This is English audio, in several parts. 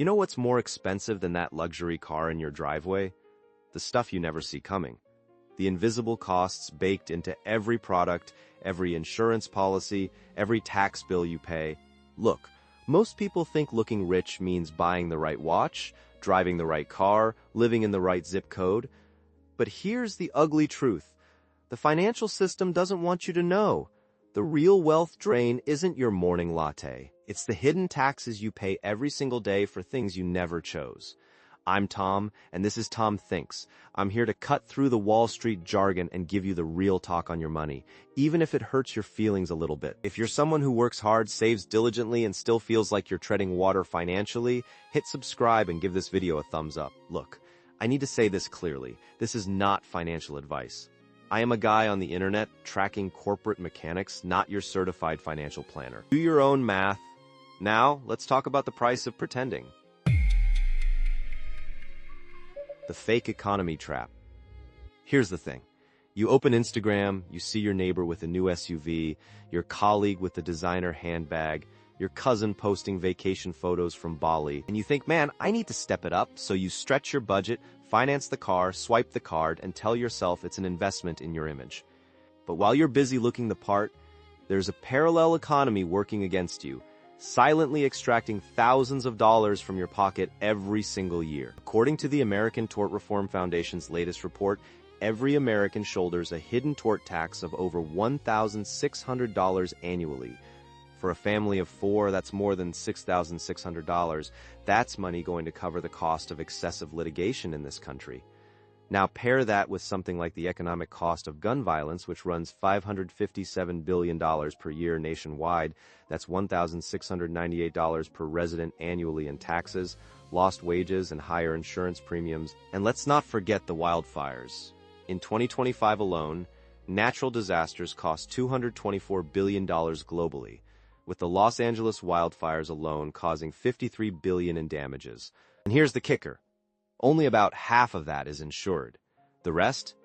You know what's more expensive than that luxury car in your driveway? The stuff you never see coming. The invisible costs baked into every product, every insurance policy, every tax bill you pay. Look, most people think looking rich means buying the right watch, driving the right car, living in the right zip code. But here's the ugly truth. The financial system doesn't want you to know. The real wealth drain isn't your morning latte. It's the hidden taxes you pay every single day for things you never chose. I'm Tom, and this is Tom Thinks. I'm here to cut through the Wall Street jargon and give you the real talk on your money, even if it hurts your feelings a little bit. If you're someone who works hard, saves diligently, and still feels like you're treading water financially, hit subscribe and give this video a thumbs up. Look, I need to say this clearly. This is not financial advice. I am a guy on the internet tracking corporate mechanics, not your certified financial planner. Do your own math. Now, let's talk about the price of pretending. The fake economy trap. Here's the thing. You open Instagram, you see your neighbor with a new SUV, your colleague with the designer handbag, your cousin posting vacation photos from Bali, and you think, man, I need to step it up, so you stretch your budget, finance the car, swipe the card, and tell yourself it's an investment in your image. But while you're busy looking the part, there's a parallel economy working against you, silently extracting thousands of dollars from your pocket every single year. According to the American Tort Reform Foundation's latest report, every American shoulders a hidden tort tax of over $1,600 annually. For a family of four, that's more than $6,600. That's money going to cover the cost of excessive litigation in this country. Now pair that with something like the economic cost of gun violence, which runs $557 billion per year nationwide. That's $1,698 per resident annually in taxes, lost wages, and higher insurance premiums. And let's not forget the wildfires. In 2025 alone, natural disasters cost $224 billion globally, with the Los Angeles wildfires alone causing $53 billion in damages. And here's the kicker. Only about half of that is insured. The rest?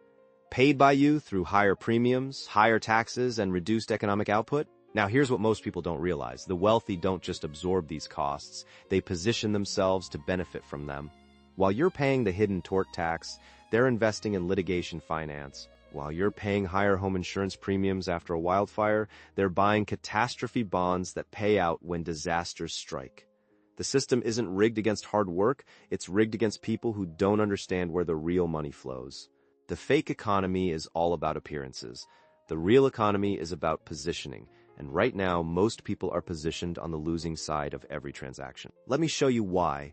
Paid by you through higher premiums, higher taxes, and reduced economic output? Now here's what most people don't realize. The wealthy don't just absorb these costs, they position themselves to benefit from them. While you're paying the hidden tort tax, they're investing in litigation finance. While you're paying higher home insurance premiums after a wildfire, they're buying catastrophe bonds that pay out when disasters strike. The system isn't rigged against hard work, it's rigged against people who don't understand where the real money flows. The fake economy is all about appearances. The real economy is about positioning, and right now most people are positioned on the losing side of every transaction. Let me show you why.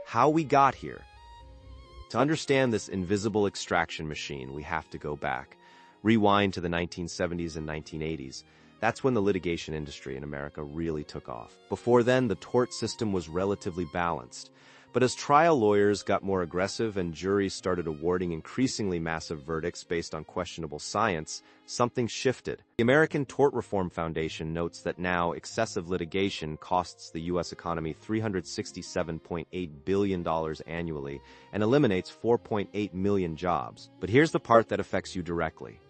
How we got here. To understand this invisible extraction machine, we have to go back. Rewind to the 1970s and 1980s. That's when the litigation industry in America really took off. Before then, the tort system was relatively balanced. But as trial lawyers got more aggressive and juries started awarding increasingly massive verdicts based on questionable science, something shifted. The American Tort Reform Foundation notes that now excessive litigation costs the U.S. economy $367.8 billion annually and eliminates 4.8 million jobs. But here's the part that affects you directly.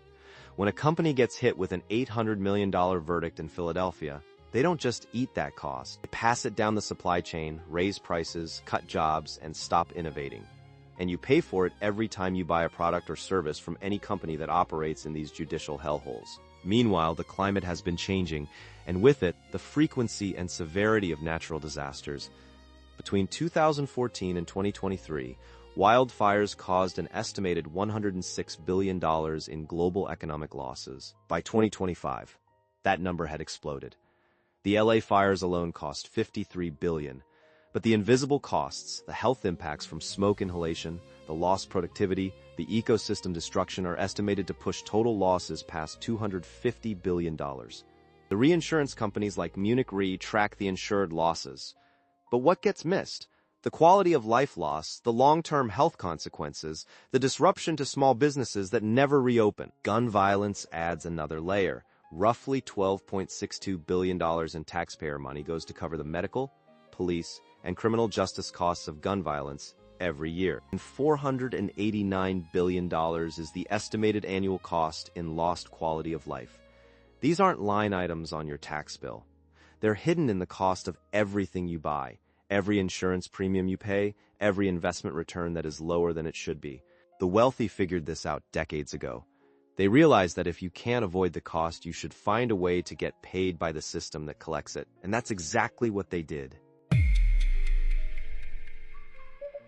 When a company gets hit with an $800 million verdict in Philadelphia, they don't just eat that cost. They pass it down the supply chain, raise prices, cut jobs, and stop innovating. And you pay for it every time you buy a product or service from any company that operates in these judicial hellholes. Meanwhile, the climate has been changing, and with it, the frequency and severity of natural disasters. Between 2014 and 2023, wildfires caused an estimated $106 billion in global economic losses. By 2025, that number had exploded. The LA fires alone cost $53 billion. But the invisible costs, the health impacts from smoke inhalation, the lost productivity, the ecosystem destruction are estimated to push total losses past $250 billion. The reinsurance companies like Munich Re track the insured losses. But what gets missed? The quality of life loss, the long-term health consequences, the disruption to small businesses that never reopen. Gun violence adds another layer. Roughly $12.62 billion in taxpayer money goes to cover the medical, police, and criminal justice costs of gun violence every year. And $489 billion is the estimated annual cost in lost quality of life. These aren't line items on your tax bill. They're hidden in the cost of everything you buy, every insurance premium you pay, every investment return that is lower than it should be. The wealthy figured this out decades ago. They realized that if you can't avoid the cost, you should find a way to get paid by the system that collects it. And that's exactly what they did.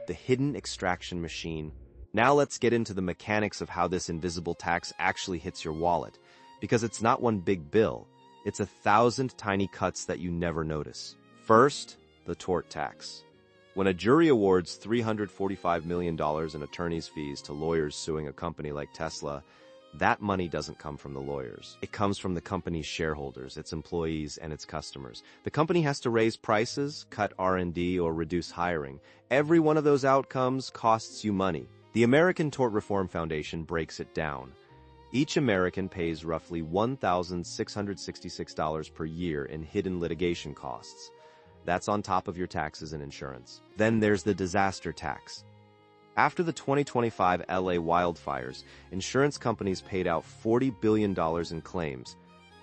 The hidden extraction machine. Now let's get into the mechanics of how this invisible tax actually hits your wallet. Because it's not one big bill, it's 1,000 tiny cuts that you never notice. First, the tort tax. When a jury awards $345 million in attorney's fees to lawyers suing a company like Tesla, that money doesn't come from the lawyers. It comes from the company's shareholders, its employees, and its customers. The company has to raise prices, cut R&D, or reduce hiring. Every one of those outcomes costs you money. The American Tort Reform Foundation breaks it down. Each American pays roughly $1,666 per year in hidden litigation costs. That's on top of your taxes and insurance. Then there's the disaster tax. After the 2025 LA wildfires, insurance companies paid out $40 billion in claims.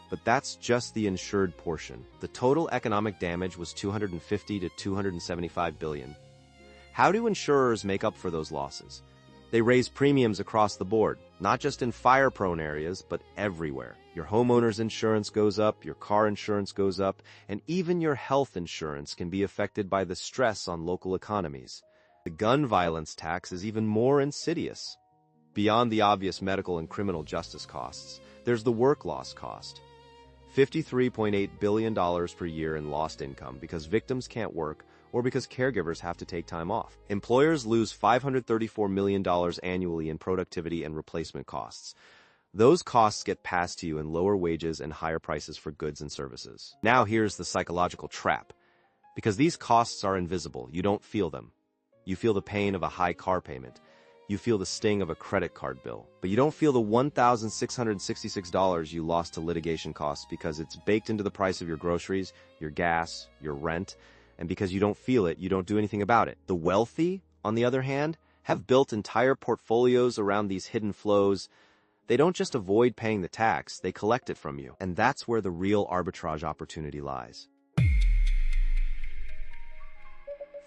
But that's just the insured portion. The total economic damage was $250 to $275 billion. How do insurers make up for those losses? They raise premiums across the board, not just in fire-prone areas, but everywhere. Your homeowner's insurance goes up, your car insurance goes up, and even your health insurance can be affected by the stress on local economies. The gun violence tax is even more insidious. Beyond the obvious medical and criminal justice costs, there's the work loss cost. $53.8 billion per year in lost income because victims can't work or because caregivers have to take time off. Employers lose $534 million annually in productivity and replacement costs. Those costs get passed to you in lower wages and higher prices for goods and services. Now here's the psychological trap. Because these costs are invisible, you don't feel them. You feel the pain of a high car payment. You feel the sting of a credit card bill. But you don't feel the $1,666 you lost to litigation costs because it's baked into the price of your groceries, your gas, your rent, and because you don't feel it, you don't do anything about it. The wealthy, on the other hand, have built entire portfolios around these hidden flows. They don't just avoid paying the tax, they collect it from you. And that's where the real arbitrage opportunity lies.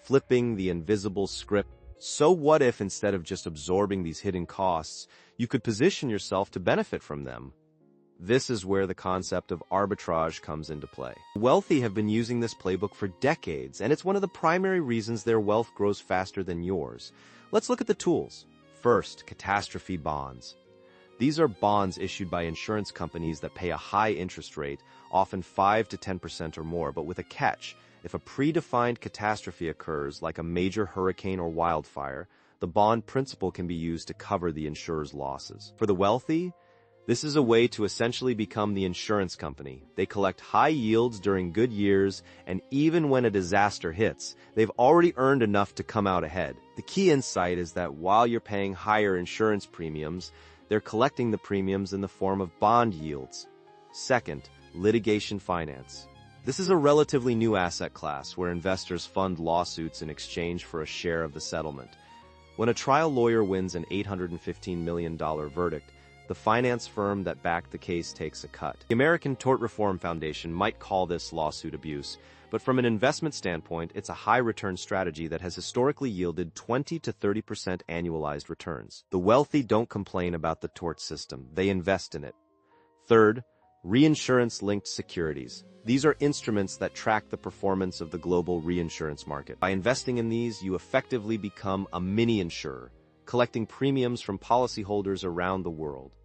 Flipping the invisible script. So what if instead of just absorbing these hidden costs, you could position yourself to benefit from them? This is where the concept of arbitrage comes into play. The wealthy have been using this playbook for decades, and it's one of the primary reasons their wealth grows faster than yours. Let's look at the tools. First, catastrophe bonds. These are bonds issued by insurance companies that pay a high interest rate, often 5 to 10% or more, but with a catch. If a predefined catastrophe occurs, like a major hurricane or wildfire, the bond principal can be used to cover the insurer's losses. For the wealthy, this is a way to essentially become the insurance company. They collect high yields during good years, and even when a disaster hits, they've already earned enough to come out ahead. The key insight is that while you're paying higher insurance premiums, they're collecting the premiums in the form of bond yields. Second, litigation finance. This is a relatively new asset class where investors fund lawsuits in exchange for a share of the settlement. When a trial lawyer wins an $815 million verdict, the finance firm that backed the case takes a cut. The American Tort Reform Foundation might call this lawsuit abuse, but from an investment standpoint, it's a high-return strategy that has historically yielded 20 to 30% annualized returns. The wealthy don't complain about the tort system, they invest in it. Third, reinsurance-linked securities. These are instruments that track the performance of the global reinsurance market. By investing in these, you effectively become a mini-insurer, collecting premiums from policyholders around the world.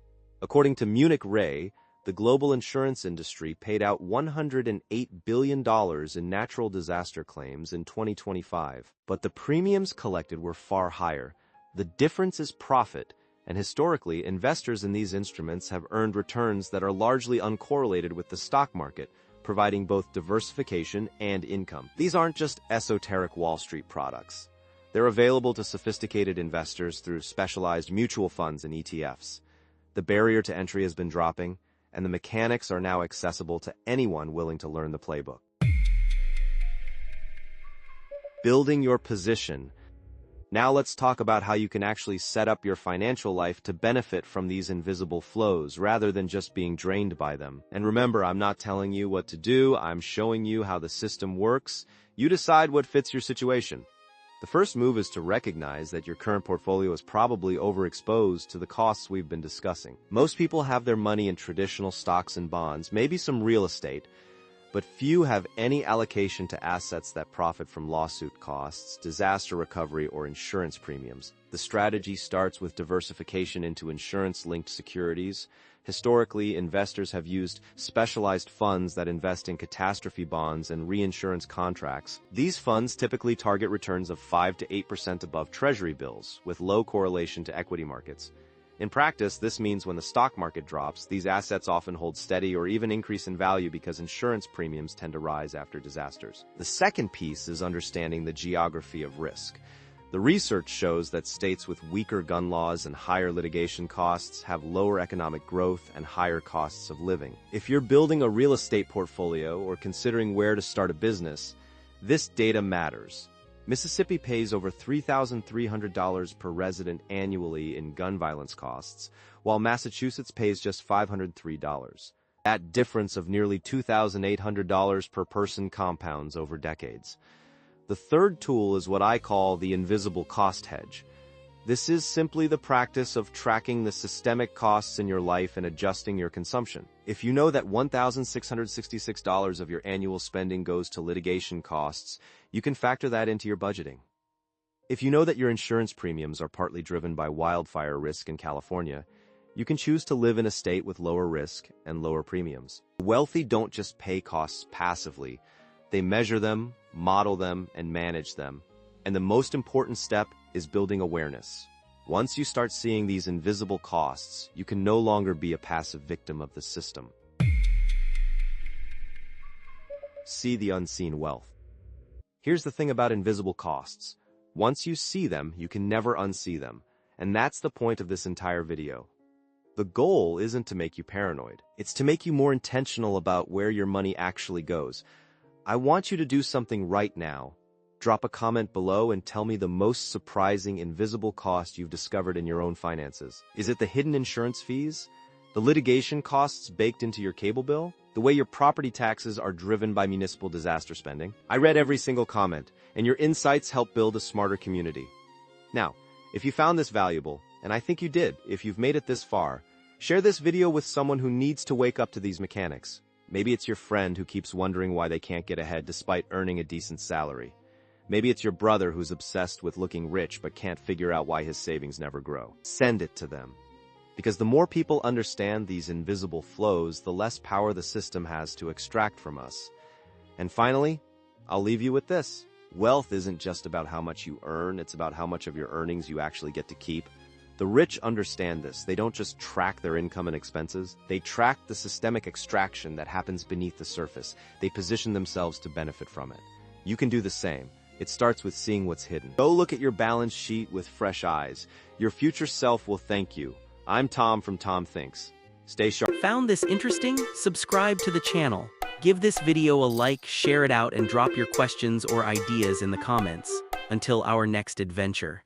According to Munich Re, the global insurance industry paid out $108 billion in natural disaster claims in 2025, but the premiums collected were far higher. The difference is profit, and historically, investors in these instruments have earned returns that are largely uncorrelated with the stock market, providing both diversification and income. These aren't just esoteric Wall Street products. They're available to sophisticated investors through specialized mutual funds and ETFs. The barrier to entry has been dropping, and the mechanics are now accessible to anyone willing to learn the playbook. Building your position. Now let's talk about how you can actually set up your financial life to benefit from these invisible flows rather than just being drained by them. And remember, I'm not telling you what to do, I'm showing you how the system works. You decide what fits your situation. The first move is to recognize that your current portfolio is probably overexposed to the costs we've been discussing. Most people have their money in traditional stocks and bonds, maybe some real estate, but few have any allocation to assets that profit from lawsuit costs, disaster recovery, or insurance premiums. The strategy starts with diversification into insurance-linked securities. Historically, investors have used specialized funds that invest in catastrophe bonds and reinsurance contracts. These funds typically target returns of 5 to 8% above treasury bills, with low correlation to equity markets. In practice, this means when the stock market drops, these assets often hold steady or even increase in value because insurance premiums tend to rise after disasters. The second piece is understanding the geography of risk. The research shows that states with weaker gun laws and higher litigation costs have lower economic growth and higher costs of living. If you're building a real estate portfolio or considering where to start a business, this data matters. Mississippi pays over $3,300 per resident annually in gun violence costs, while Massachusetts pays just $503. That difference of nearly $2,800 per person compounds over decades. The third tool is what I call the invisible cost hedge. This is simply the practice of tracking the systemic costs in your life and adjusting your consumption. If you know that $1,666 of your annual spending goes to litigation costs, you can factor that into your budgeting. If you know that your insurance premiums are partly driven by wildfire risk in California, you can choose to live in a state with lower risk and lower premiums. Wealthy don't just pay costs passively. They measure them, model them, and manage them. And the most important step is building awareness. Once you start seeing these invisible costs, you can no longer be a passive victim of the system. See the unseen wealth. Here's the thing about invisible costs. Once you see them, you can never unsee them. And that's the point of this entire video. The goal isn't to make you paranoid. It's to make you more intentional about where your money actually goes. I want you to do something right now. Drop a comment below and tell me the most surprising invisible cost you've discovered in your own finances. Is it the hidden insurance fees? The litigation costs baked into your cable bill? The way your property taxes are driven by municipal disaster spending? I read every single comment, and your insights help build a smarter community. Now, if you found this valuable, and I think you did if you've made it this far, share this video with someone who needs to wake up to these mechanics. Maybe it's your friend who keeps wondering why they can't get ahead despite earning a decent salary. Maybe it's your brother who's obsessed with looking rich but can't figure out why his savings never grow. Send it to them. Because the more people understand these invisible flows, the less power the system has to extract from us. And finally, I'll leave you with this. Wealth isn't just about how much you earn, it's about how much of your earnings you actually get to keep. The rich understand this. They don't just track their income and expenses. They track the systemic extraction that happens beneath the surface. They position themselves to benefit from it. You can do the same. It starts with seeing what's hidden. Go look at your balance sheet with fresh eyes. Your future self will thank you. I'm Tom from Tom Thinks. Stay sharp. Found this interesting? Subscribe to the channel. Give this video a like, share it out, and drop your questions or ideas in the comments. Until our next adventure.